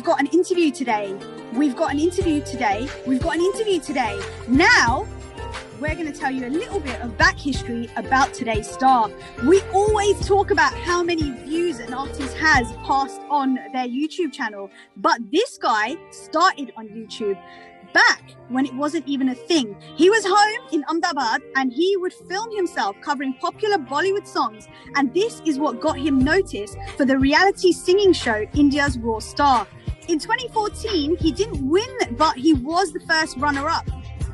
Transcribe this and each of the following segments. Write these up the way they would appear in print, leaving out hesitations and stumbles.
we've got an interview today. We've got an interview today. We've got an interview today. Now, we're going to tell you a little bit of back history about today's star. We always talk about how many views an artist has passed on their YouTube channel, but this guy started on YouTube back when it wasn't even a thing. He was home in Ahmedabad and he would film himself covering popular Bollywood songs, and this is what got him noticed for the reality singing show India's Raw Star. In 2014, he didn't win, but he was the first runner-up.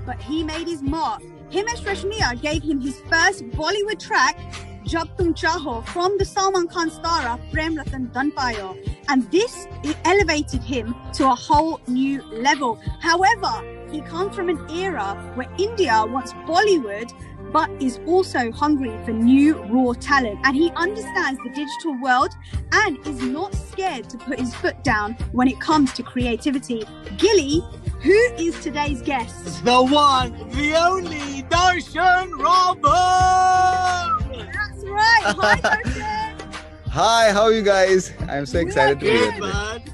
But he made his mark. Himesh Reshammiya gave him his first Bollywood track, Jab Tum Chaho, from the Salman Khan star Prem Ratan Dhan Payo. And this elevated him to a whole new level. However, he comes from an era where India wants Bollywood, but is also hungry for new raw talent. And he understands the digital world and is not scared to put his foot down when it comes to creativity. Gilly, who is today's guest? The one, the only, Darshan Raval! That's right. Hi, Darshan. Hi, how are you guys? I'm so excited to be here today.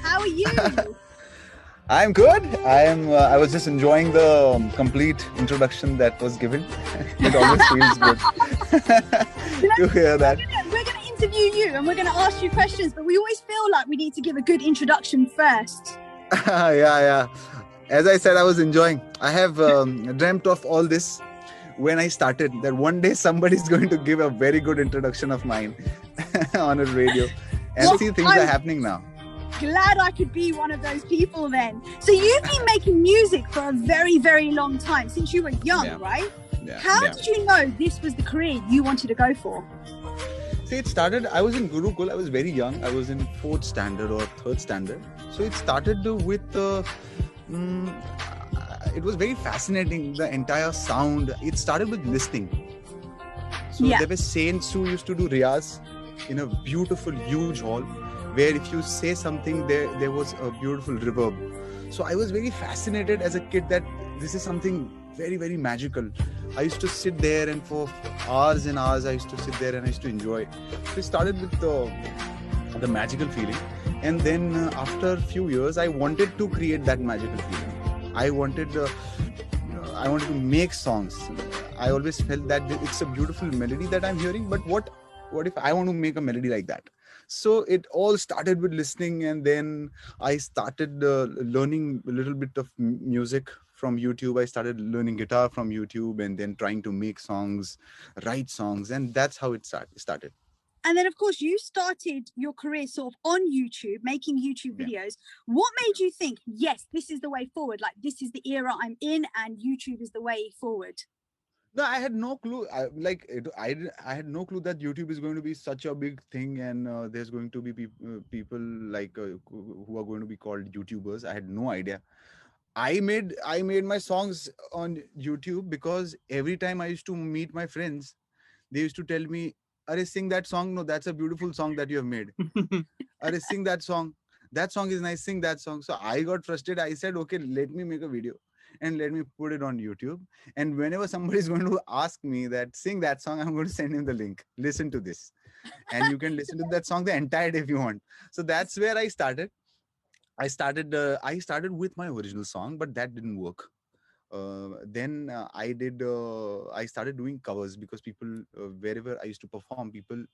How are you? I'm good. I was just enjoying the complete introduction that was given. It always feels good to hear that. We're going to interview you and we're going to ask you questions, but we always feel like we need to give a good introduction first. Yeah. As I said, I was enjoying. I have dreamt of all this when I started, that one day somebody's going to give a very good introduction of mine on a radio. And see, things are happening now. Glad I could be one of those people then. So you've been making music for a very, very long time, since you were young, right? How did you know this was the career you wanted to go for? See, it started, I was in Gurukul. I was very young. I was in 4th standard or 3rd standard. So it started with, it was very fascinating, the entire sound. It started with listening. So there were saints who used to do riyaz in a beautiful, huge hall, where if you say something, there was a beautiful reverb. So I was very fascinated as a kid that this is something very, very magical. I used to sit there and for hours and hours, I used to sit there and I used to enjoy. So it started with the magical feeling. And then after a few years, I wanted to create that magical feeling. I wanted to make songs. I always felt that it's a beautiful melody that I'm hearing, but what if I want to make a melody like that? So it all started with listening, and then I started learning a little bit of music from YouTube. I started learning guitar from YouTube and then trying to make songs, write songs, and that's how it started. And then, of course, you started your career sort of on YouTube, making YouTube videos. What made you think, yes, this is the way forward? Like, this is the era I'm in and YouTube is the way forward? No, I had no clue. I had no clue that YouTube is going to be such a big thing, and there's going to be people like who are going to be called YouTubers. I had no idea. I made my songs on YouTube because every time I used to meet my friends, they used to tell me, "Arey, sing that song. No, that's a beautiful song that you have made. Arey, sing that song. That song is nice. Sing that song." So I got frustrated. I said, "Okay, let me make a video and let me put it on YouTube. And whenever somebody is going to ask me that sing that song, I'm going to send him the link. Listen to this, and you can listen to that song the entire day if you want." So that's where I started. I started with my original song, but that didn't work. Then I started doing covers because people, wherever I used to perform, people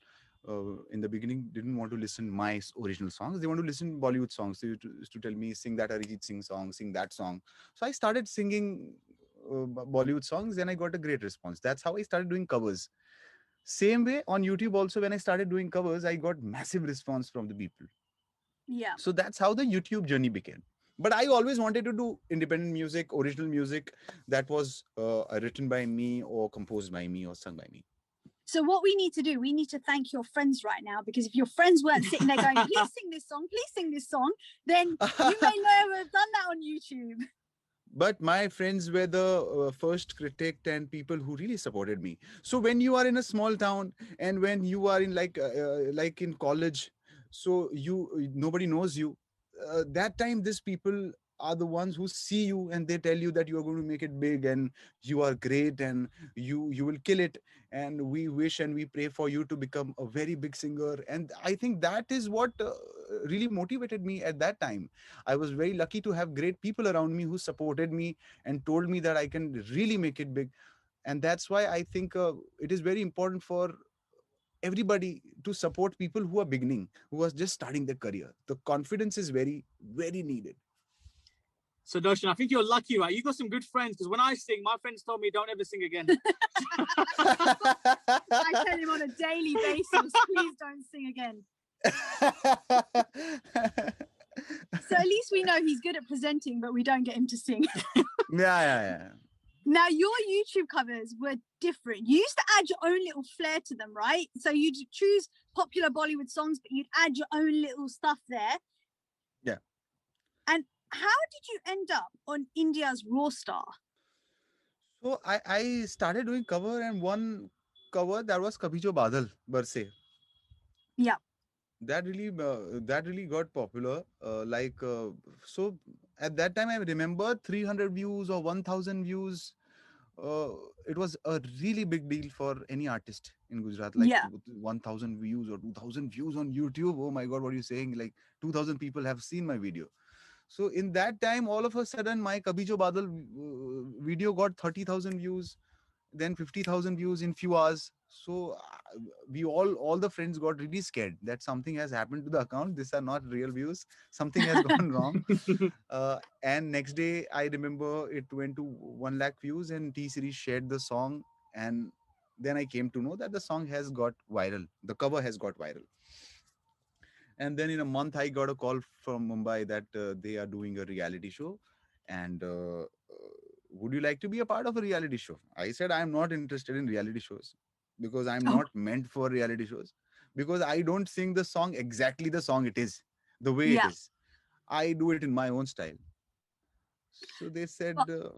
in the beginning didn't want to listen my original songs. They want to listen Bollywood songs. They used to tell me, sing that Arijit Singh song, sing that song. So I started singing Bollywood songs, and I got a great response. That's how I started doing covers. Same way on YouTube also, when I started doing covers, I got massive response from the people. Yeah. So that's how the YouTube journey began. But I always wanted to do independent music, original music that was written by me or composed by me or sung by me. So what we need to do, we need to thank your friends right now, because if your friends weren't sitting there going, please sing this song, then you may never have done that on YouTube. But my friends were the first critic and people who really supported me. So when you are in a small town and when you are in like in college, so nobody knows you. That time, these people are the ones who see you and they tell you that you are going to make it big and you are great and you will kill it, and we wish and we pray for you to become a very big singer. And I think that is what really motivated me at that time. I was very lucky to have great people around me who supported me and told me that I can really make it big. And that's why I think it is very important for everybody to support people who are beginning, who are just starting their career. The confidence is very, very needed. So Darshan, I think you're lucky, right? You got some good friends, because when I sing, my friends told me don't ever sing again. I tell him on a daily basis, please don't sing again. So at least we know he's good at presenting, but we don't get him to sing. Yeah. Now, your YouTube covers were different. You used to add your own little flair to them, right? So you'd choose popular Bollywood songs, but you'd add your own little stuff there. Yeah. And how did you end up on India's Raw Star? So I started doing cover, and one cover that was Kabhi Jo Badal Barse. Yeah. That really got popular. So at that time I remember 300 views or 1,000 views. It was a really big deal for any artist in Gujarat. Like 1,000 views or 2,000 views on YouTube. Oh my God, what are you saying? Like 2,000 people have seen my video. So in that time, all of a sudden, my Kabhi Jo Badal video got 30,000 views, then 50,000 views in few hours. So we all the friends got really scared that something has happened to the account. These are not real views. Something has gone wrong. And next day, I remember it went to 1 lakh views, and T Series shared the song. And then I came to know that the song has got viral. The cover has got viral. And then in a month, I got a call from Mumbai that they are doing a reality show. And would you like to be a part of a reality show? I said, I'm not interested in reality shows because I'm not meant for reality shows, because I don't sing the song exactly the song it is, the way it is. I do it in my own style. So they said, so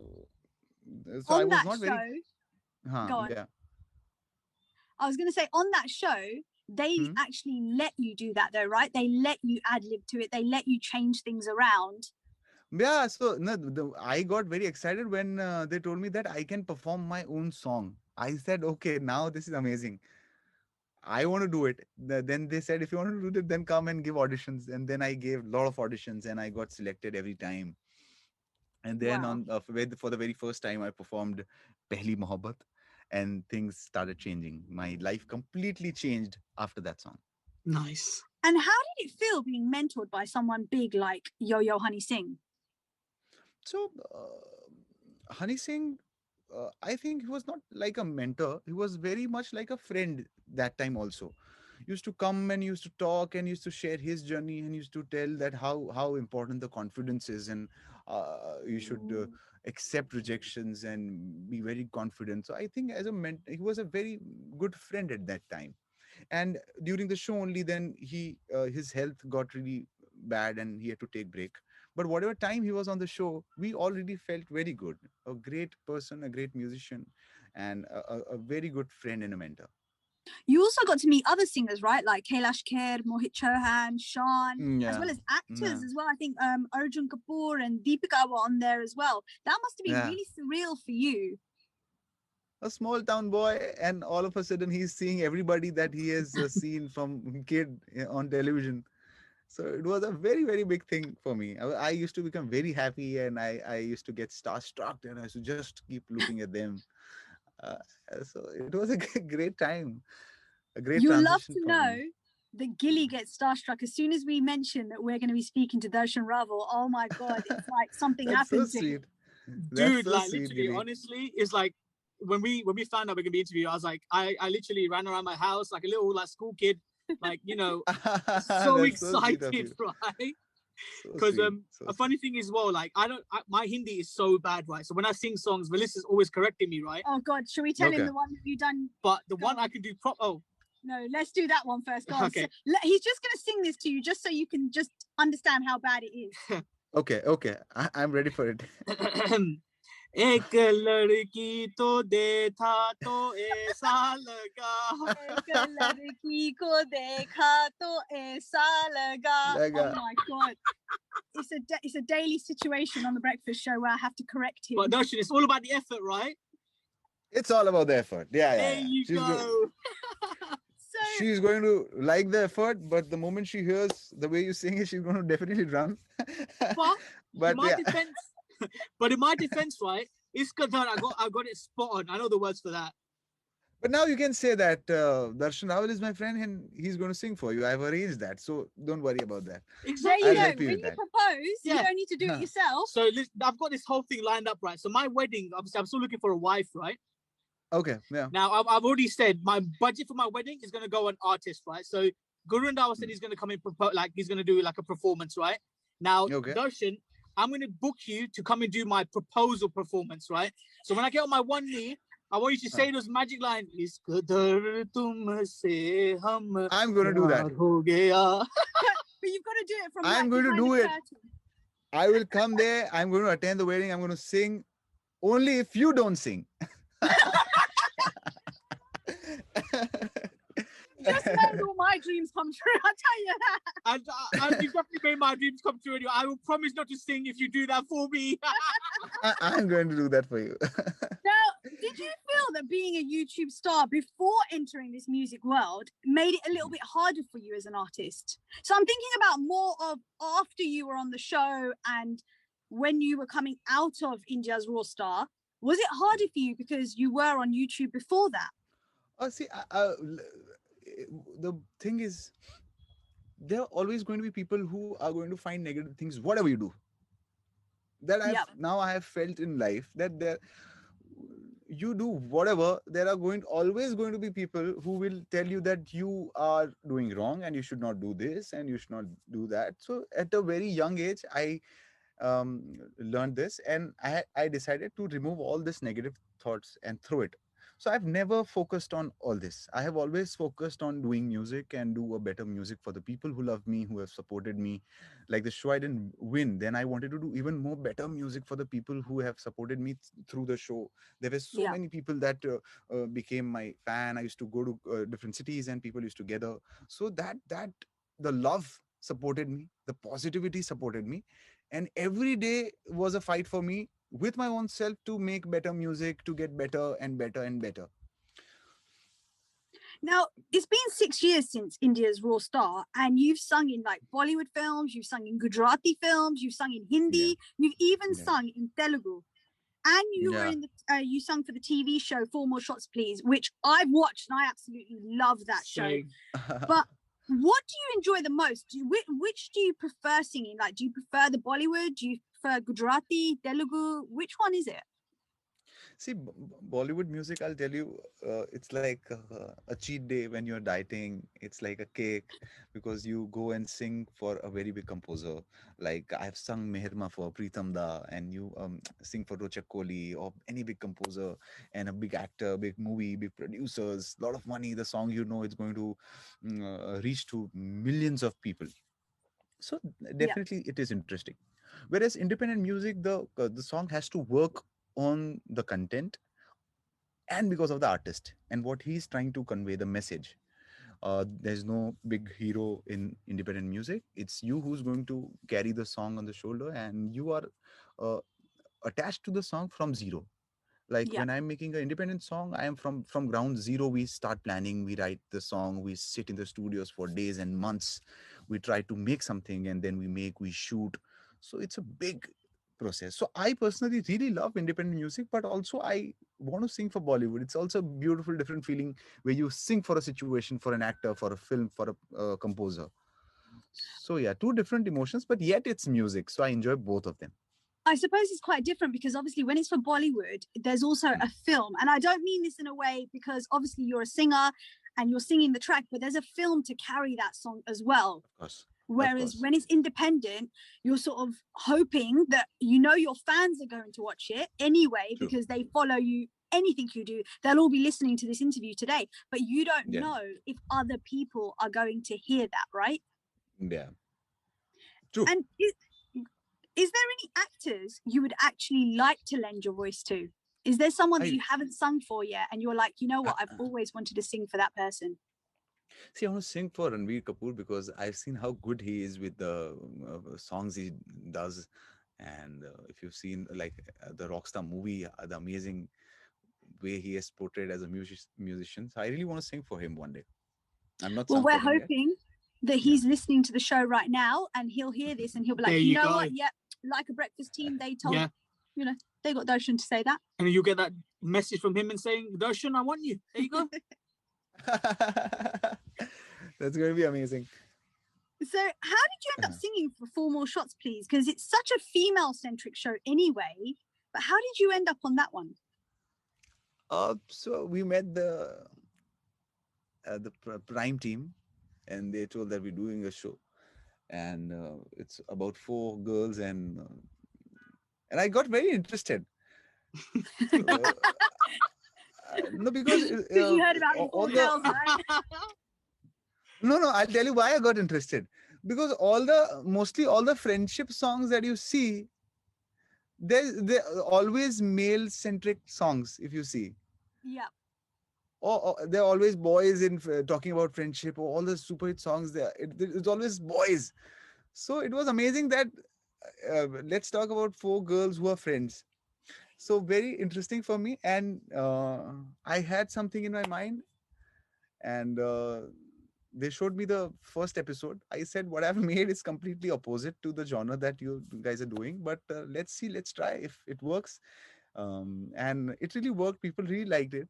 I was not very... Go on. Yeah. I was going to say, on that show, they actually let you do that though, right? They let you ad-lib to it. They let you change things around. Yeah, so no, I got very excited when they told me that I can perform my own song. I said, okay, now this is amazing. I want to do it. Then they said, if you want to do it, then come and give auditions. And then I gave a lot of auditions and I got selected every time. And then for the very first time, I performed Pehli Mohabbat, and things started changing. My life completely changed after that song. Nice. And how did it feel being mentored by someone big like Yo-Yo Honey Singh? So, Honey Singh, I think he was not like a mentor. He was very much like a friend that time also. Used to come and used to talk and used to share his journey and used to tell that how important the confidence is, and you should accept rejections and be very confident. So I think as a mentor, he was a very good friend at that time. And during the show only, then his health got really bad and he had to take break. But whatever time he was on the show, we already felt very good. A great person, a great musician, and a very good friend and a mentor. You also got to meet other singers, right? Like Kailash Kher, Mohit Chauhan, Chauhan, as well as actors as well. I think Arjun Kapoor and Deepika were on there as well. That must have been really surreal for you. A small town boy, and all of a sudden he's seeing everybody that he has seen from kid on television. So it was a very, very big thing for me. I used to become very happy, and I used to get starstruck, and I used to just keep looking at them. So it was a great time, a great You'll transition. You'll love to know that Gilly gets starstruck as soon as we mention that we're going to be speaking to Darshan Raval. Oh my God, it's like something happens. So sweet. Dude, so like sweet, literally, Gilly. Honestly, it's like when we found out we're going to be interviewed, I was like, I literally ran around my house like a little like school kid, like, you know, so excited, right? Because a funny thing is, well, like my Hindi is so bad, right? So when I sing songs, Valisa's always correcting me, right? Oh God, should we tell him the one that you done? But the one I could do no, let's do that one first. Okay. So, he's just gonna sing this to you, just so you can just understand how bad it is. Okay, I'm ready for it. एक लड़की तो देखा तो ऐसा लगा. एक लड़की को देखा तो ऐसा लगा. Oh my God. It's a daily situation on the breakfast show where I have to correct him. But Darshan, it's all about the effort, right? It's all about the effort. Yeah. There you go. She's going to like the effort, but the moment she hears the way you sing it, she's going to definitely run. But in my defense, right, I got it spot on. I know the words for that. But now you can say that Darshan Raval is my friend and he's going to sing for you. I've arranged that, so don't worry about that. Exactly. There you go. When you propose, you don't need to do it yourself. So I've got this whole thing lined up, right? So my wedding, obviously, I'm still looking for a wife, right? Okay, yeah. Now, I've already said my budget for my wedding is going to go on artist, right? So Gurundawa said he's going to come in, he's going to do like a performance, right? Now, Darshan, I'm going to book you to come and do my proposal performance, right? So when I get on my one knee, I want you to say those magic lines. I'm going to do that. But you've got to do it from I'm going to do it. I will come there. I'm going to attend the wedding. I'm going to sing only if you don't sing. Just made all my dreams come true, I'll tell you that. And you've definitely made my dreams come true anyway. I will promise not to sing if you do that for me. I'm going to do that for you. Now, did you feel that being a YouTube star before entering this music world made it a little bit harder for you as an artist? So I'm thinking about more of after you were on the show and when you were coming out of India's Raw Star. Was it harder for you because you were on YouTube before that? See, the thing is, there are always going to be people who are going to find negative things, whatever you do. That I have felt in life that you do whatever, there are always going to be people who will tell you that you are doing wrong and you should not do this and you should not do that. So at a very young age, I learned this and I decided to remove all this negative thoughts and throw it. So I've never focused on all this. I have always focused on doing music and do a better music for the people who love me, who have supported me. Like the show I didn't win, then I wanted to do even more better music for the people who have supported me through the show. There were so many people that became my fan. I used to go to different cities and people used to gather. So that the love supported me, the positivity supported me. And every day was a fight for me with my own self to make better music, to get better and better and better. Now, it's been 6 years since India's Raw Star, and you've sung in like Bollywood films, you've sung in Gujarati films, you've sung in Hindi, you've even sung in Telugu. And you were in the, you sung for the TV show 4 More Shots Please, which I've watched and I absolutely love that show. But what do you enjoy the most? Which do you prefer singing? Like, do you prefer the Bollywood? Do you prefer Gujarati, Telugu? Which one is it? See, Bollywood music, I'll tell you, it's like a cheat day when you're dieting. It's like a cake because you go and sing for a very big composer. Like I've sung Meherma for Pritam Da, and you sing for Rochak Kohli or any big composer and a big actor, big movie, big producers, a lot of money. The song, you know, it's going to reach to millions of people. So definitely it is interesting. Whereas independent music, the song has to work on the content and because of the artist and what he's trying to convey, the message. There's no big hero in independent music. It's you who's going to carry the song on the shoulder, and you are attached to the song from zero. Like when I'm making an independent song, I am from ground zero. We start planning, we write the song, we sit in the studios for days and months. We try to make something, and then we shoot. So it's a big process. So I personally really love independent music, but also I want to sing for Bollywood. It's also a beautiful, different feeling where you sing for a situation, for an actor, for a film, for a composer. So yeah, 2 different emotions, but yet it's music. So I enjoy both of them. I suppose it's quite different because obviously when it's for Bollywood, there's also a film. And I don't mean this in a way because obviously you're a singer and you're singing the track, but there's a film to carry that song as well. Of course. Whereas when it's independent, you're sort of hoping that your fans are going to watch it anyway because they follow you. Anything you do, they'll all be listening to this interview today, but you don't know if other people are going to hear that, right? Yeah. True. And Is there any actors you would actually like to lend your voice to? Is there someone that you haven't sung for yet and you're like, you know what, I've always wanted to sing for that person? See, I want to sing for Ranveer Kapoor because I've seen how good he is with the songs he does. And if you've seen like the Rockstar movie, the amazing way he is portrayed as a musician. So I really want to sing for him one day. I'm not. Well, we're hoping that he's listening to the show right now and he'll hear this and he'll be like, you know what? Yeah, like a breakfast team, they told, you know, they got Darshan to say that. And you get that message from him and saying, Darshan, I want you. There you go. That's going to be amazing. So how did you end up singing for 4 More Shots, Please? Because it's such a female-centric show anyway. But how did you end up on that one? So we met the Prime team, and they told that we're doing a show, and it's about 4 girls, and I got very interested. No, because you heard about all the girls, right? No, I'll tell you why I got interested. Because mostly all the friendship songs that you see, they're always male-centric songs, if you see. Yeah. Or they're always boys in talking about friendship, or all the super hit songs there. It's always boys. So it was amazing that let's talk about 4 girls who are friends. So very interesting for me. And I had something in my mind, and they showed me the first episode. I said, what I've made is completely opposite to the genre that you guys are doing. But let's see, let's try if it works. And it really worked. People really liked it.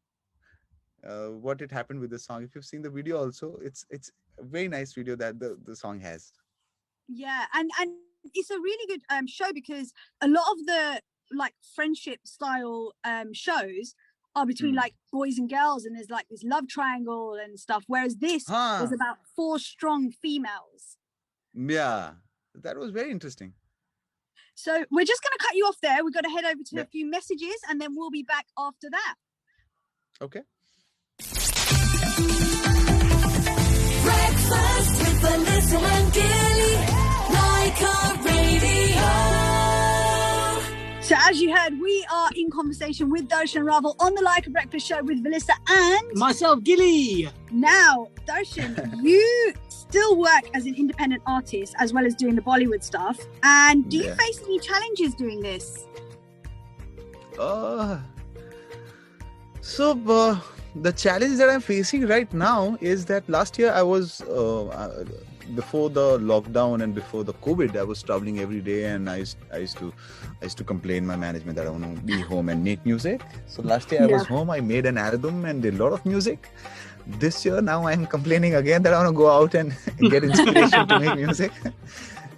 What it happened with the song. If you've seen the video also, it's a very nice video that the song has. Yeah, and it's a really good show, because a lot of the like friendship style shows are between like boys and girls, and there's like this love triangle and stuff, whereas this was about 4 strong females. Yeah, that was very interesting. So we're just going to cut you off there. We've got to head over to a few messages, and then we'll be back after that. Okay. Breakfast with Vallisa and Gilly, Lyca Radio. So as you heard, we are in conversation with Darshan Raval on the Lyca Breakfast Show with Vallisa and myself, Gilly. Now, Darshan, you still work as an independent artist as well as doing the Bollywood stuff. And do you face any challenges doing this? The challenge that I'm facing right now is that last year I was before the lockdown and before the COVID, I was traveling every day, and I used to complain my management that I want to be home and make music. So last year I was home, I made an album and did a lot of music. This year now I'm complaining again that I want to go out and get inspiration to make music.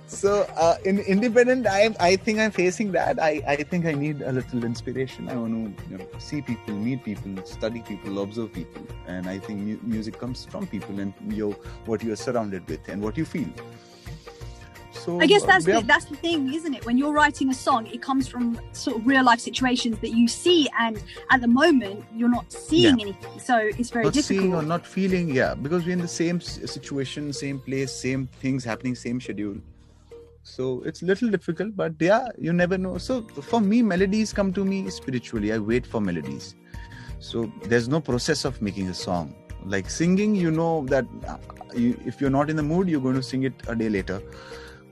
So in independent, I think I'm facing that. I think I need a little inspiration. I want to see people, meet people, study people, observe people, and I think music comes from people and what you are surrounded with and what you feel. So I guess that's the thing, isn't it? When you're writing a song, it comes from sort of real life situations that you see, and at the moment you're not seeing anything, so it's very difficult. Not seeing or not feeling, because we're in the same situation, same place, same things happening, same schedule. So it's a little difficult, but you never know. So for me, melodies come to me spiritually. I wait for melodies. So there's no process of making a song. Like singing, you know that if you're not in the mood, you're going to sing it a day later.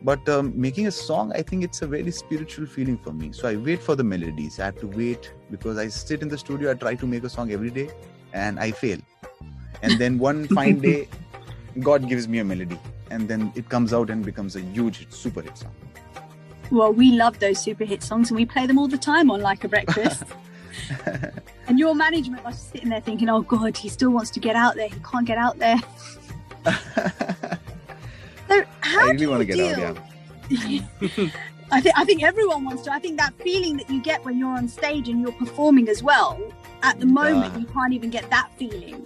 But making a song, I think it's a very spiritual feeling for me. So I wait for the melodies. I have to wait because I sit in the studio. I try to make a song every day and I fail. And then one fine day, God gives me a melody. And then it comes out and becomes a huge super hit song. Well, we love those super hit songs and we play them all the time on Like a Breakfast. And your management was sitting there thinking, oh God, he still wants to get out there. He can't get out there. So how I really want to get out, I think everyone wants to. I think that feeling that you get when you're on stage and you're performing as well, at the moment you can't even get that feeling.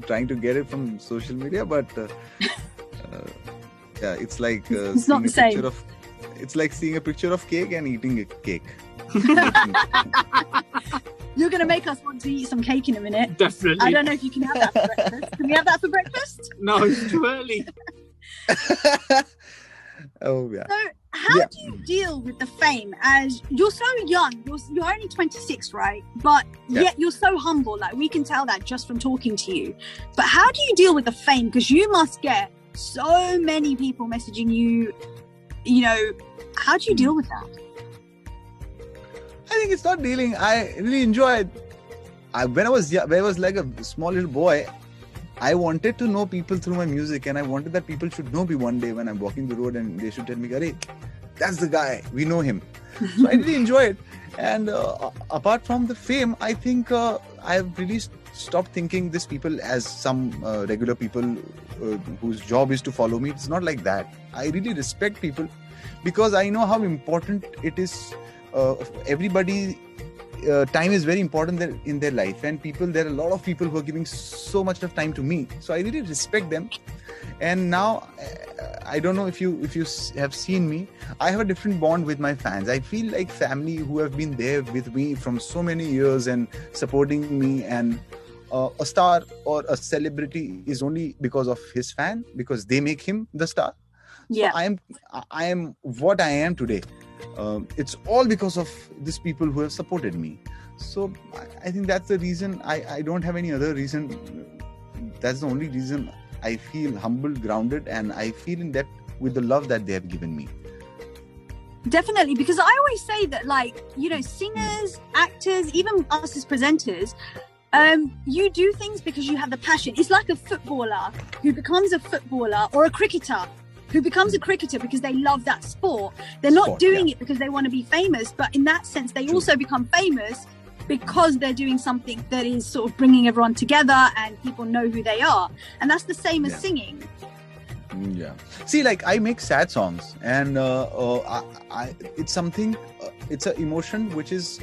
Trying to get it from social media, but it's like it's not the same. It's like seeing a picture of cake and eating a cake. You're going to make us want to eat some cake in a minute. Definitely. I don't know if you can have that for breakfast. Can we have that for breakfast? No, it's too early. Oh yeah. So How do you deal with the fame? As you're so young, you're only 26, right? But yet you're so humble. Like, we can tell that just from talking to you. But how do you deal with the fame? Because you must get so many people messaging you. You know, how do you deal with that? I think it's not dealing. I really enjoy it. When I was like a small little boy, I wanted to know people through my music, and I wanted that people should know me one day when I'm walking the road, and they should tell me, "Arey, that's the guy. We know him." So I really enjoy it. And apart from the fame, I think I've really stopped thinking these people as some regular people whose job is to follow me. It's not like that. I really respect people because I know how important it is. Everybody. Time is very important in their life, and there are a lot of people who are giving so much of time to me, so I really respect them. And now I don't know if you have seen me, I have a different bond with my fans. I feel like family who have been there with me from so many years and supporting me. And a star or a celebrity is only because of his fan, because they make him the star. So I am what I am today. It's all because of these people who have supported me. So I think that's the reason. I don't have any other reason. That's the only reason I feel humble, grounded, and I feel in depth with the love that they have given me. Definitely, because I always say that, like, you know, singers, actors, even us as presenters, you do things because you have the passion. It's like a footballer who becomes a footballer, or a cricketer who becomes a cricketer because they love that sport. They're not doing it because they want to be famous, but in that sense, they also become famous because they're doing something that is sort of bringing everyone together and people know who they are. And that's the same as singing. Yeah. See, like, I make sad songs, and it's something, it's an emotion which is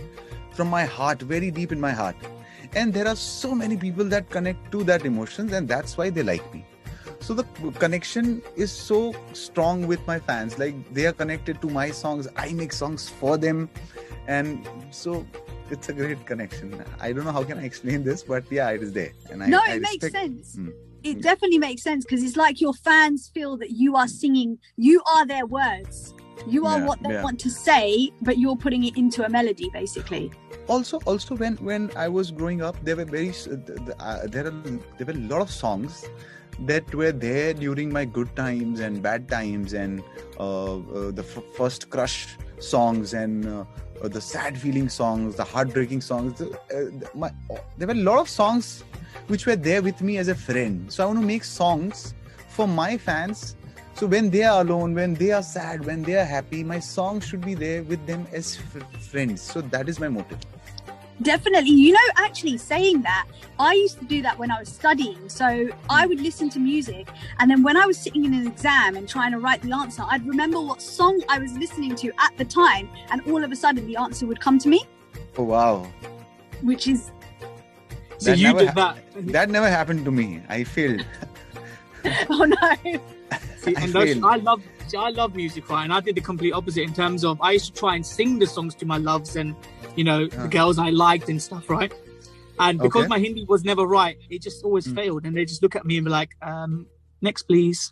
from my heart, very deep in my heart. And there are so many people that connect to that emotions, and that's why they like me. So the connection is so strong with my fans. Like, they are connected to my songs. I make songs for them. And so it's a great connection. I don't know how can I explain this, but yeah, it is there. And it makes sense. It definitely makes sense, because it's like your fans feel that you are singing, you are their words. You are what they want to say, but you're putting it into a melody, basically. Also, when I was growing up, there were there were a lot of songs that were there during my good times and bad times, and the first crush songs, and the sad feeling songs, the heartbreaking songs. There were a lot of songs which were there with me as a friend. So I want to make songs for my fans. So when they are alone, when they are sad, when they are happy, my song should be there with them as friends. So that is my motive. Definitely. You know, actually saying that, I used to do that when I was studying. So I would listen to music, and then when I was sitting in an exam and trying to write the answer, I'd remember what song I was listening to at the time, and all of a sudden the answer would come to me. Oh, wow. Which is... So you did that. That never happened to me. I failed. Oh, no. See, and I love music, right? And I did the complete opposite in terms of I used to try and sing the songs to my loves and, you know, the girls I liked and stuff, right? And because my Hindi was never right, it just always failed. And they just look at me and be like, next, please.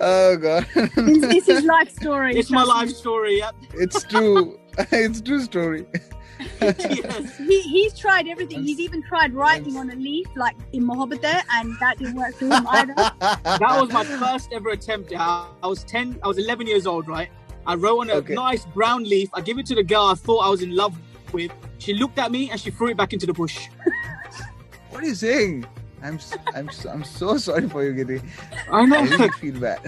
Oh, God. It's his life story. It's my life story, yeah. It's true. It's true story. Yes. He's tried everything. He's even tried writing on a leaf, like in Mohabbat there, and that didn't work for him either. That was my first ever attempt. I was 11 years old, right? I wrote on a nice brown leaf. I gave it to the girl I thought I was in love with. She looked at me and she threw it back into the bush. What are you saying? I'm so sorry for you, Giddy. I know. I really feel bad.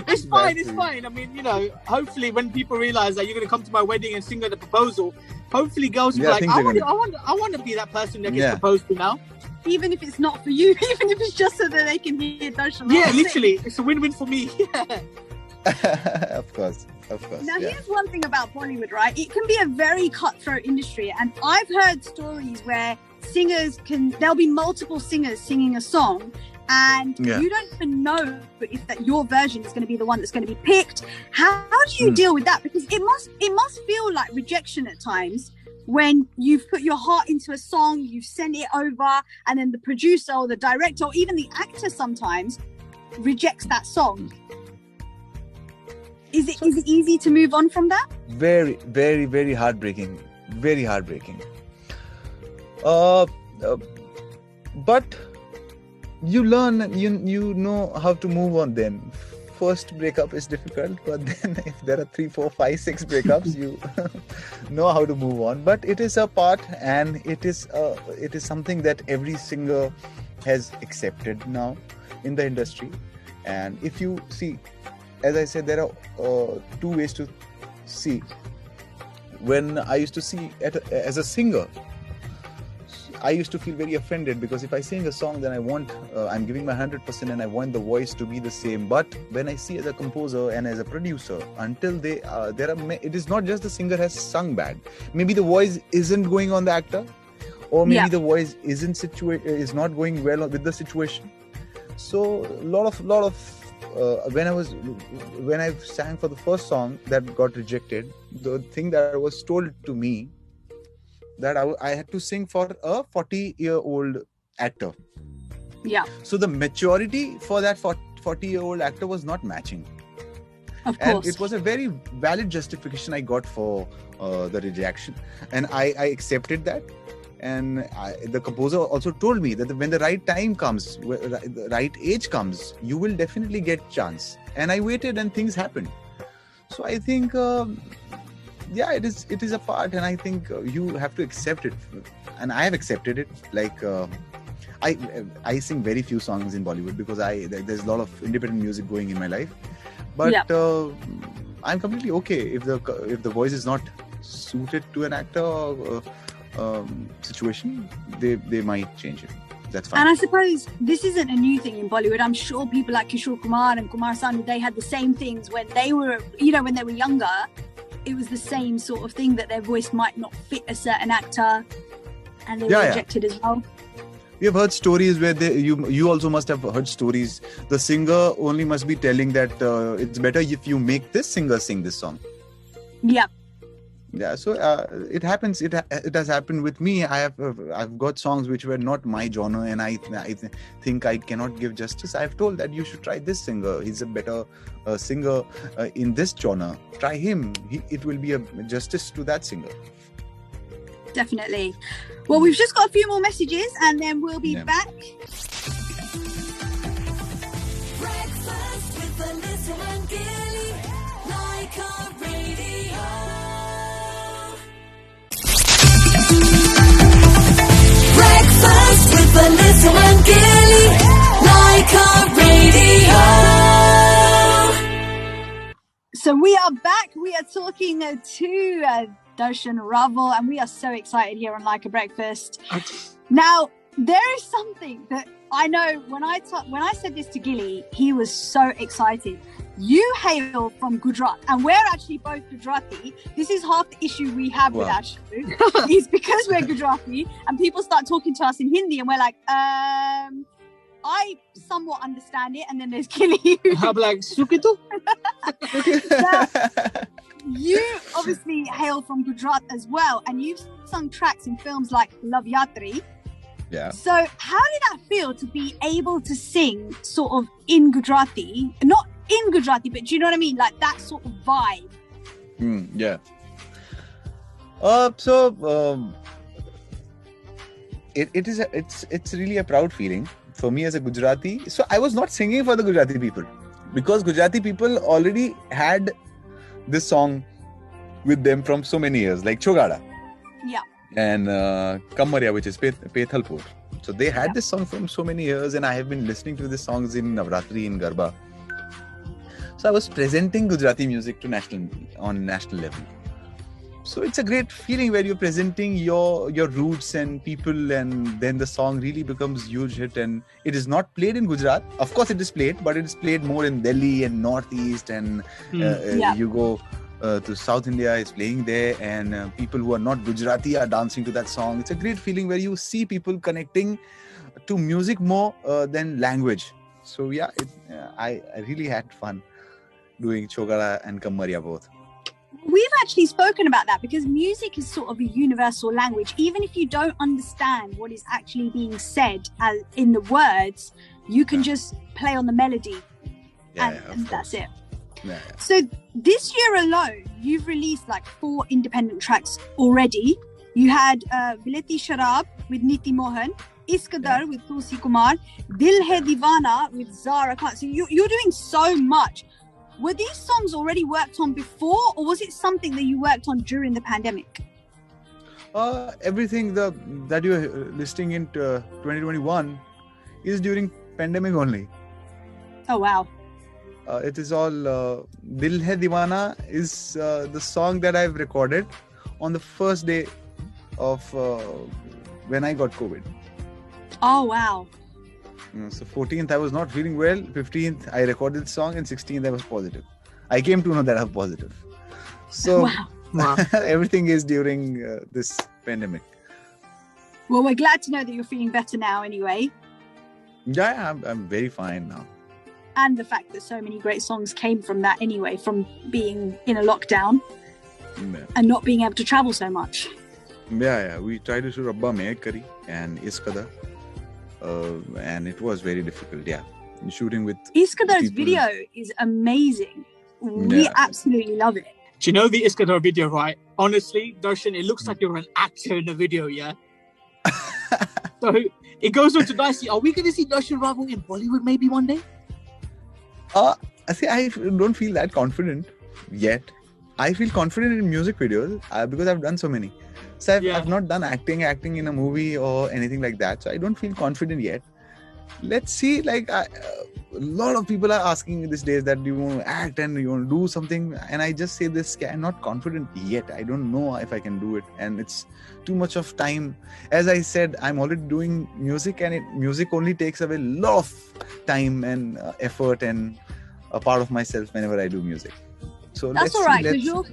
It's fine. It's fine. I mean, you know, hopefully when people realize that you're going to come to my wedding and sing at the proposal, hopefully girls will be like, I want to be that person that gets proposed to now. Even if it's not for you, even if it's just so that they can hear Darshan Raval. Yeah, literally. It's a win-win for me. Of course. Now, here's one thing about Bollywood, right? It can be a very cutthroat industry. And I've heard stories where there'll be multiple singers singing a song, and you don't even know if that your version is going to be the one that's going to be picked. How do you deal with that? Because it must feel like rejection at times when you've put your heart into a song, you've sent it over, and then the producer or the director or even the actor sometimes rejects that song, is it easy to move on from that? Very, very, very heartbreaking. Very heartbreaking. But you learn, you know how to move on then. First breakup is difficult, but then if there are 3, 4, 5, 6 breakups, you know how to move on. But it is a part, and it is something that every singer has accepted now in the industry. And if you see, as I said, there are 2 ways to see. When I used to see as a singer, I used to feel very offended, because if I sing a song, then I'm giving my 100% and I want the voice to be the same. But when I see as a composer and as a producer, until it is not just the singer has sung bad. Maybe the voice isn't going on the actor, or maybe the voice is not going well with the situation. So a lot of when I sang for the first song that got rejected, the thing that was told to me, that I had to sing for a 40-year-old actor. Yeah. So the maturity for that 40-year-old actor was not matching. Of course. And it was a very valid justification I got for the rejection. And I accepted that. And the composer also told me that when the right time comes, the right age comes, you will definitely get chance. And I waited, and things happened. So I think... it is a part, and I think you have to accept it, and I have accepted it. Like I sing very few songs in Bollywood, because there's a lot of independent music going in my life, but I'm completely okay if the voice is not suited to an actor situation. They might change it. That's fine. And I suppose this isn't a new thing in Bollywood. I'm sure people like Kishore Kumar and Kumar Sanu, they had the same things when they were younger. It was the same sort of thing, that their voice might not fit a certain actor, and they were rejected as well. We have heard stories where you also must have heard stories. The singer only must be telling that it's better if you make this singer sing this song. Yeah. Yeah, so it happens. It has happened with me. I've got songs which were not my genre, and I think I cannot give justice. I've told that you should try this singer. He's a better singer in this genre. Try him. It will be a justice to that singer. Definitely. Well, we've just got a few more messages, and then we'll be back. Breakfast with Vallisa and Gilly, Lyca Radio. Breakfast with Vallisa and Gilly, Lyca Radio. So we are back. We are talking to Darshan Raval, and we are so excited here on Lyca Breakfast. Now, there is something that I know when I said this to Gilly, he was so excited. You hail from Gujarat, and we're actually both Gujarati. This is half the issue we have with our show, is because we're Gujarati, and people start talking to us in Hindi, and we're like, I somewhat understand it, and then there's Gilly. I'm like, Sukitu? You obviously hail from Gujarat as well, and you've sung tracks in films like Love Yatri. Yeah. So how did that feel to be able to sing sort of in Gujarati? Not in Gujarati, but do you know what I mean? Like that sort of vibe. Yeah. It's really a proud feeling for me as a Gujarati. So I was not singing for the Gujarati people, because Gujarati people already had this song with them from so many years, like Chogada. Yeah. And Kammarya, which is Pethalpur. So they had this song from so many years, and I have been listening to the songs in Navratri, in Garba. So I was presenting Gujarati music on national level. So it's a great feeling where you're presenting your roots and people, and then the song really becomes huge hit. And it is not played in Gujarat. Of course it is played, but it is played more in Delhi and Northeast, and you go to South India, it's playing there, and people who are not Gujarati are dancing to that song. It's a great feeling where you see people connecting to music more than language. So yeah, I really had fun doing Chogara and Kammarya both. We've actually spoken about that, because music is sort of a universal language. Even if you don't understand what is actually being said in the words, you can just play on the melody, and that's it. Yeah. So this year alone, you've released like 4 independent tracks already. You had Bileti Sharab with Niti Mohan, Iskandar with Tulsi Kumar, Dil Hai Divana with Zara Khan. So you're doing so much. Were these songs already worked on before, or was it something that you worked on during the pandemic? Everything that you're listing in 2021 is during pandemic only. Oh wow. It is all Dil Hai Divana is the song that I've recorded on the first day of when I got COVID. Oh wow. So 14th I was not feeling well, 15th I recorded the song, and 16th I was positive. I came to know that I'm positive. So wow. everything is during this pandemic. Well, we're glad to know that you're feeling better now anyway. Yeah, I'm very fine now. And the fact that so many great songs came from that anyway, from being in a lockdown and not being able to travel so much. Yeah. We tried to shoot Meharkari and Iskandar. And it was very difficult, shooting with Iskandar's video is amazing. We absolutely love it. Do you know the Iskandar video, right? Honestly, Darshan, it looks like you're an actor in the video, yeah? So it goes on to nicely. Are we going to see Darshan Raval in Bollywood maybe one day? I don't feel that confident yet. I feel confident in music videos because I've done so many. So I've not done acting in a movie or anything like that. So I don't feel confident yet. Let's see. Like a lot of people are asking me these days that you want to act and you want to do something. And I just say this, I'm not confident yet. I don't know if I can do it. And it's too much of time. As I said, I'm already doing music, and music only takes away a lot of time and effort and a part of myself whenever I do music. So that's all right, because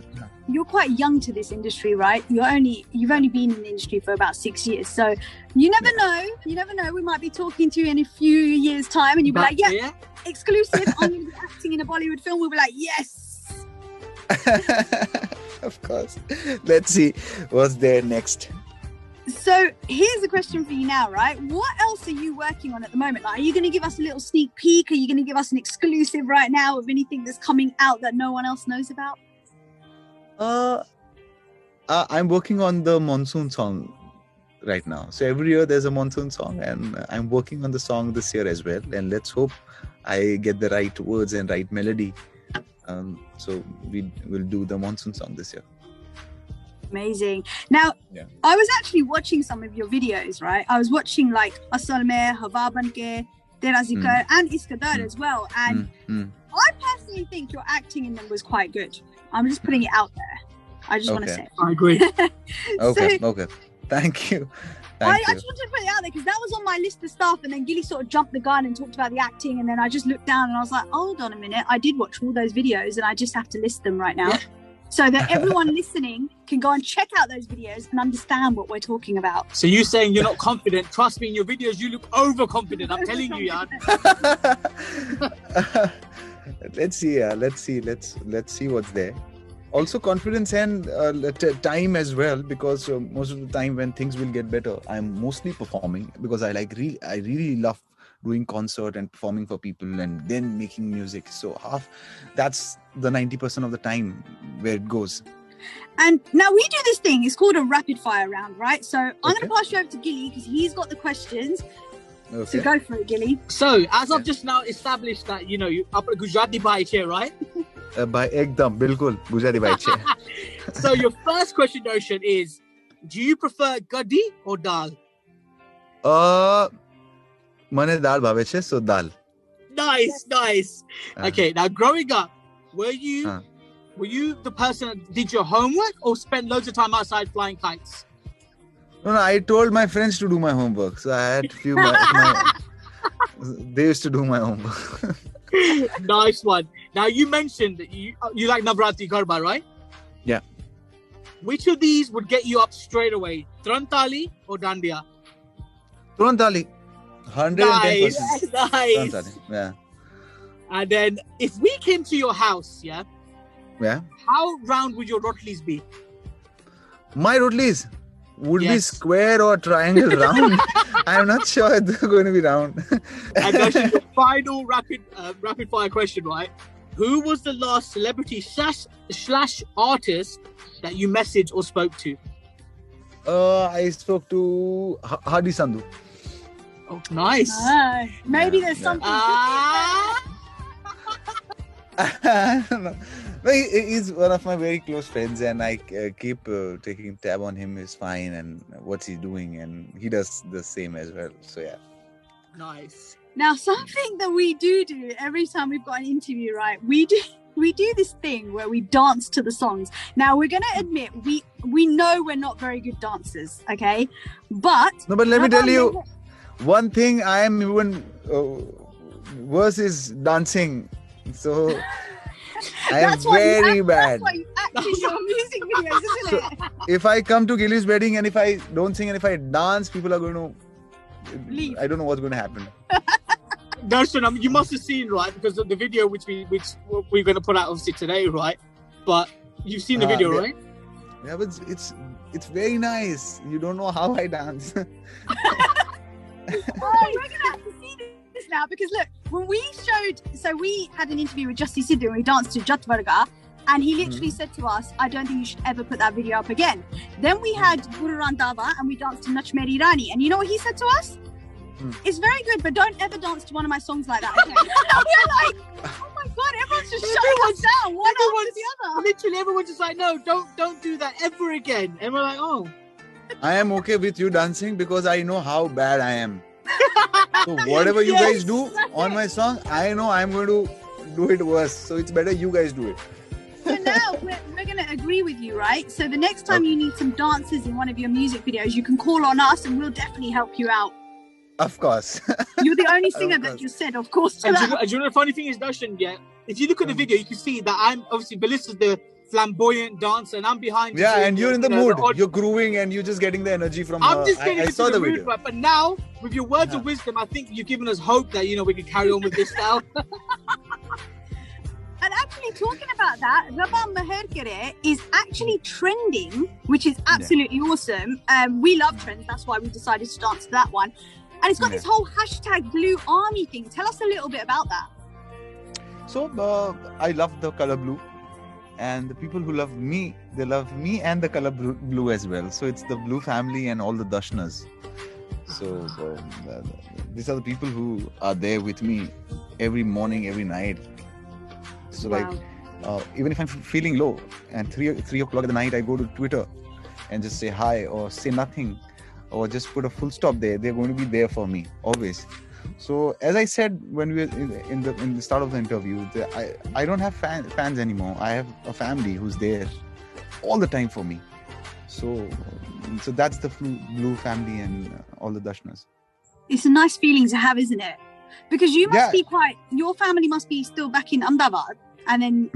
you're quite young to this industry, right? You've only been in the industry for about 6 years, so you never know. You never know. We might be talking to you in a few years' time, and you'll be like, "Yeah, exclusive. I'm going to be acting in a Bollywood film." We'll be like, "Yes." Of course. Let's see what's there next. So here's a question for you now, right? What else are you working on at the moment? Like, are you going to give us a little sneak peek? Are you going to give us an exclusive right now of anything that's coming out that no one else knows about? I'm working on the monsoon song right now. So every year there's a monsoon song, and I'm working on the song this year as well. And let's hope I get the right words and right melody. So we will do the monsoon song this year. Amazing. Now, I was actually watching some of your videos, right? I was watching like Asal Mein, Hawa Banke, Tera Zikr, and Iskandar as well. And I personally think your acting in them was quite good. I'm just putting it out there. I just want to say. I agree. Okay. Thank you. I just wanted to put it out there because that was on my list of stuff, and then Gilly sort of jumped the gun and talked about the acting, and then I just looked down and I was like, hold on a minute, I did watch all those videos and I just have to list them right now. So that everyone listening can go and check out those videos and understand what we're talking about. So you saying you're not confident? Trust me, in your videos you look overconfident. I'm telling you, Yan. Let's see. Let's see what's there. Also confidence and time as well, because most of the time when things will get better, I'm mostly performing because I really love doing concert and performing for people and then making music. So that's the 90% of the time where it goes. And now we do this thing, it's called a rapid fire round, right? So I'm going to pass you over to Gilly because he's got the questions. So go for it, Gilly. So as I've just now established that, you Gujarati bhai che, right? By ekdam, bilkul, Gujarati bhai che. So your first question, Darshan, is, do you prefer gadi or dal? Mane dal bhave che, so dal. Nice. Okay, now growing up, were you the person that did your homework or spent loads of time outside flying kites? No, I told my friends to do my homework. So I had few they used to do my homework. Nice one. Now you mentioned that you like Navratri Garba, right? Yeah. Which of these would get you up straight away? Trantali or Dandiya? Trantali. 110%. Nice. Yeah. And then if we came to your house, Yeah. how round would your rotlis be? My rotlis would be square or triangle round. I'm not sure if they're going to be round. And Darshan, your final rapid fire question, right? Who was the last celebrity slash artist that you messaged or spoke to? I spoke to Hadi Sandhu. Oh, nice. Maybe there's something. I don't know. No, he's one of my very close friends, and I keep taking tab on him. Is fine, and what's he doing, and he does the same as well. So yeah. Nice. Now, something that we do every time we've got an interview, right? We do this thing where we dance to the songs. Now, we're going to admit we know we're not very good dancers, okay? But let me tell you one thing. I am even worse is dancing. So I am very bad. That's why you act in your music videos, isn't it? If I come to Gilly's wedding and if I don't sing and if I dance, people are going to leave. I don't know what's going to happen. Darshan, you must have seen, right? Because of the video which we're going to put out obviously today, right? But you've seen the video, right? Yeah, but it's very nice. You don't know how I dance. Oh, we're gonna have to see this now because look, when we had an interview with Justy Sidhu and we danced to Jat Varga, and he literally said to us, I don't think you should ever put that video up again. Then we had Guru Randava and we danced to Nach Meri Rani, and you know what he said to us? It's very good, but don't ever dance to one of my songs like that again. We're like, oh my god, everyone's just shutting us down one after the other. Literally everyone's just like, no, don't do that ever again. And we're like, oh. I am okay with you dancing because I know how bad I am. So whatever you guys do on my song, I know I'm going to do it worse. So it's better you guys do it. So now we're going to agree with you, right? So the next time you need some dancers in one of your music videos, you can call on us and we'll definitely help you out. Of course. You're the only singer that just said, of course. And do you know the funny thing is, Darshan, if you look at the video, you can see that I'm obviously Valisa's the flamboyant dancer and I'm behind. Yeah, and you're in the mood. You're grooving and you're just getting the energy from I'm just getting into the mood, video. But now, with your words of wisdom, I think you've given us hope that, we can carry on with this style. And actually, talking about that, Raval Meharkari is actually trending, which is absolutely awesome. We love trends. That's why we decided to dance to that one. And it's got this whole hashtag Blue Army thing. Tell us a little bit about that. So, I love the color blue. And the people who love me, they love me and the color blue as well. So, it's the blue family and all the Darshnas. So, these are the people who are there with me every morning, every night. So, even if I'm feeling low and 3 o'clock at the night, I go to Twitter and just say hi or say nothing. Or just put a full stop there. They're going to be there for me always. So as I said when we were in the start of the interview, I don't have fans anymore. I have a family who's there all the time for me. So that's the blue family and all the Darshnas. It's a nice feeling to have, isn't it? Because you must be your family must be still back in Ahmedabad, and then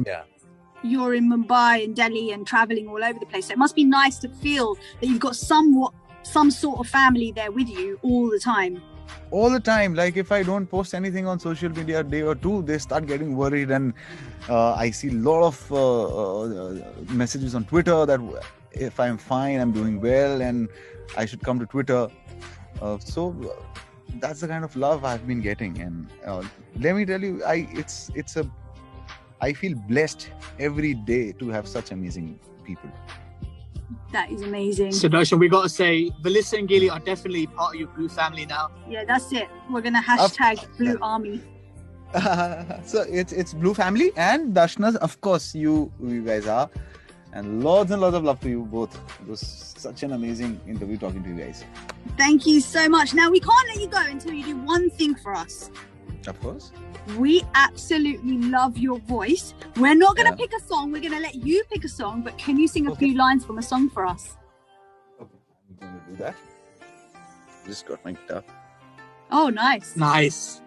you're in Mumbai and Delhi and traveling all over the place. So it must be nice to feel that you've got some sort of family there with you all the time. All the time. Like if I don't post anything on social media a day or two, they start getting worried, and I see a lot of messages on Twitter that if I'm fine, I'm doing well, and I should come to Twitter. So that's the kind of love I've been getting, and let me tell you, I feel blessed every day to have such amazing people. That is amazing. So Darshan, we got to say, Vallisa and Gilly are definitely part of your blue family now. Yeah, that's it. We're going to hashtag Blue Army. So it's blue family and Darshnas, of course, you guys are. And lots of love to you both. It was such an amazing interview talking to you guys. Thank you so much. Now, we can't let you go until you do one thing for us. Of course. We absolutely love your voice. We're not going to pick a song. We're going to let you pick a song. But can you sing a few lines from a song for us? Okay, I'm going to do that. Just got my guitar. Oh, nice. Nice.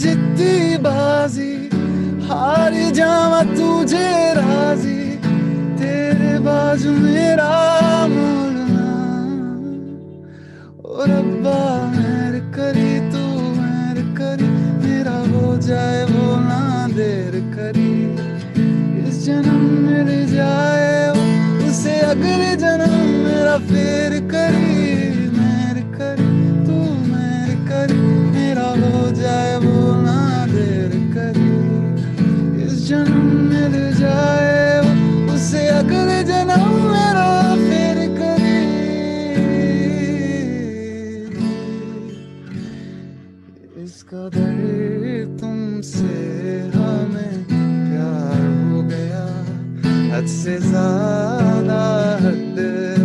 जितनी बाजी हार जावा तुझे राजी तेरे बाजू मेरा मोड़ना ओ रब्बा मेहर करी तू मेहर कर जाए वो ना देर करी इस जन्म मिल जाए उसे अगले जन्म मेरा फेर करी मेर करी तू मेर करी मेरा हो जाए वो ना देर करी इस जन्म मिल जाए उसे अगले जन्म मेरा फेर करी इसका दर्द तुमसे हमें प्यार हो गया हद से ज्यादा हद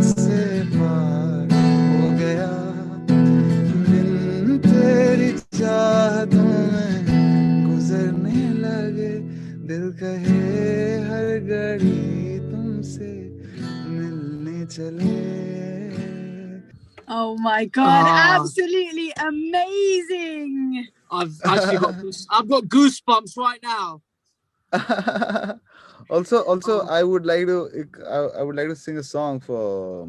से पार हो गया दिन तेरी चाहतों में गुजरने लगे दिल कहे हर घड़ी तुमसे मिलने चले Oh my God, absolutely amazing. I've actually got goosebumps right now. Also, I would like to sing a song for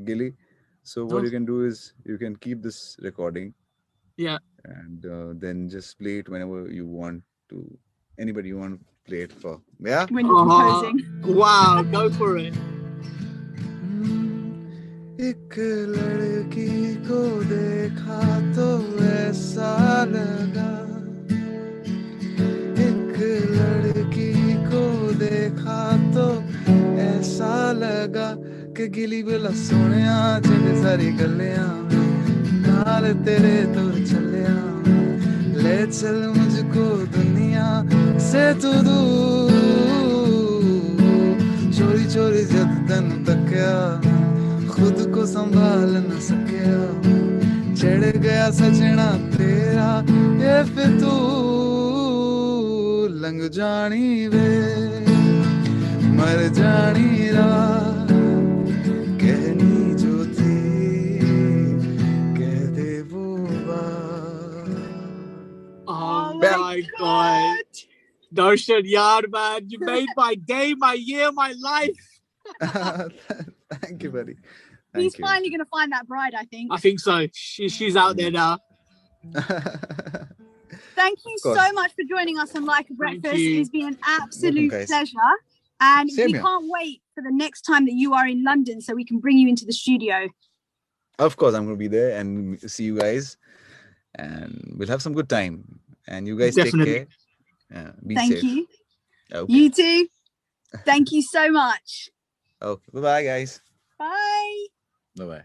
Gilly. So what you can do is you can keep this recording. Yeah. And then just play it whenever you want to. Anybody you want to play it for? Yeah. When you're composing. Wow, go for it. एक लड़की को देखा तो ऐसा लगा एक लड़की को देखा तो ऐसा लगा कि गिली बिला सोनिया जग सारी गलियां नाल तेरे तो चलिया ले चल मुझको दुनिया से तू दूर चोरी चोरी जद तन तकिया खुद को संभाल न सकिया चढ़ गया सजना तेरा ये फितूर लंघ जानी वे मर जानी रात कहनी जो थी कह दे वो बात Oh my God. Darshan, yaar, man, you made my day, my year, my life. Thank you, buddy. He's finally going to find that bride, I think. I think so. She's out there now. Thank you so much for joining us on Like a Breakfast. It's been an absolute pleasure. And we can't wait for the next time that you are in London so we can bring you into the studio. Of course, I'm going to be there and see you guys. And we'll have some good time. And you guys take care. Be safe. Thank you. Okay. You too. Thank you so much. Okay. Bye-bye, guys. Bye. Bye-bye.